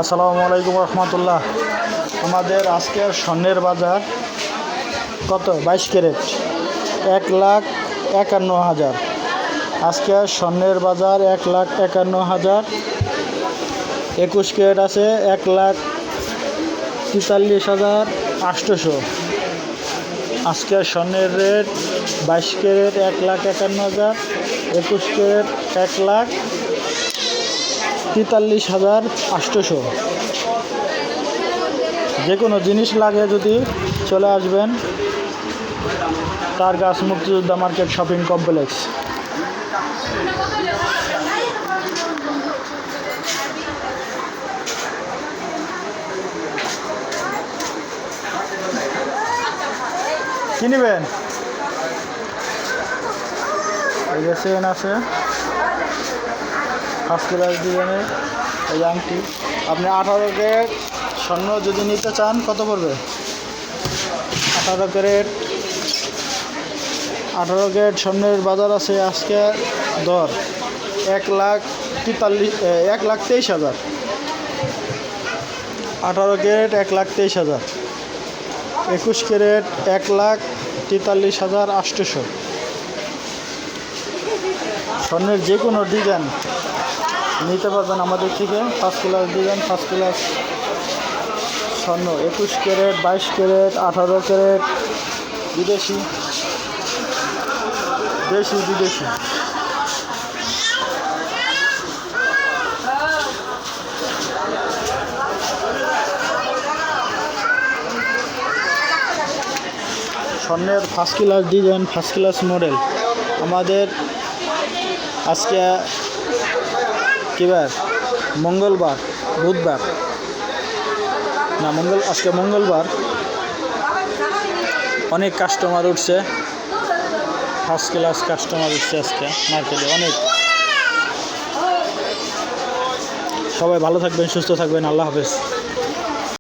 আসসালামু আলাইকুম রহমতুল্লাহ। আমাদের আজকের স্বর্ণের বাজার কত? 22 ক্যারেট 1,51,000। আজকের স্বর্ণের বাজার 1,51,000। 21 ক্যারেট আছে 1,43,800। আজকের স্বর্ণের রেট 22 ক্যারেট 1,51,000, 21 ক্যারেট 1,43,800। যে কোনো জিনিস লাগে যদি চলে আসবেন তারগাছ মুক্তিযোদ্ধা মার্কেট শপিং কমপ্লেক্স। কি নেবেন? এই যে চেন আছে ফার্স্ট ক্লাস ডিজাইনের, এই আংটি। আপনি 18 ক্যারেট স্বর্ণ যদি নিতে চান কত পড়বে? 18 ক্যারেট স্বর্ণের বাজার আছে আজকে দর 1,23,000। 18 ক্যারেট 1,23,000। 21 ক্যারেট 1,43,800। স্বর্ণের যে কোনো ডিজাইন নিতে পারবেন আমাদের থেকে। First class design, first class স্বর্ণ 21 ক্যারেট, 22 ক্যারেট, 18 ক্যারেট, বিদেশি, দেশি বিদেশি। স্বর্ণের first class design, first class model. আমাদের আজকে কী বার? মঙ্গলবার, বুধবার না আজকে মঙ্গলবার। অনেক কাস্টমার উঠছে, ফার্স্ট ক্লাস কাস্টমার উঠছে আজকে মার্কেটে অনেক। সবাই ভালো থাকবেন, সুস্থ থাকবেন। আল্লাহ হাফেজ।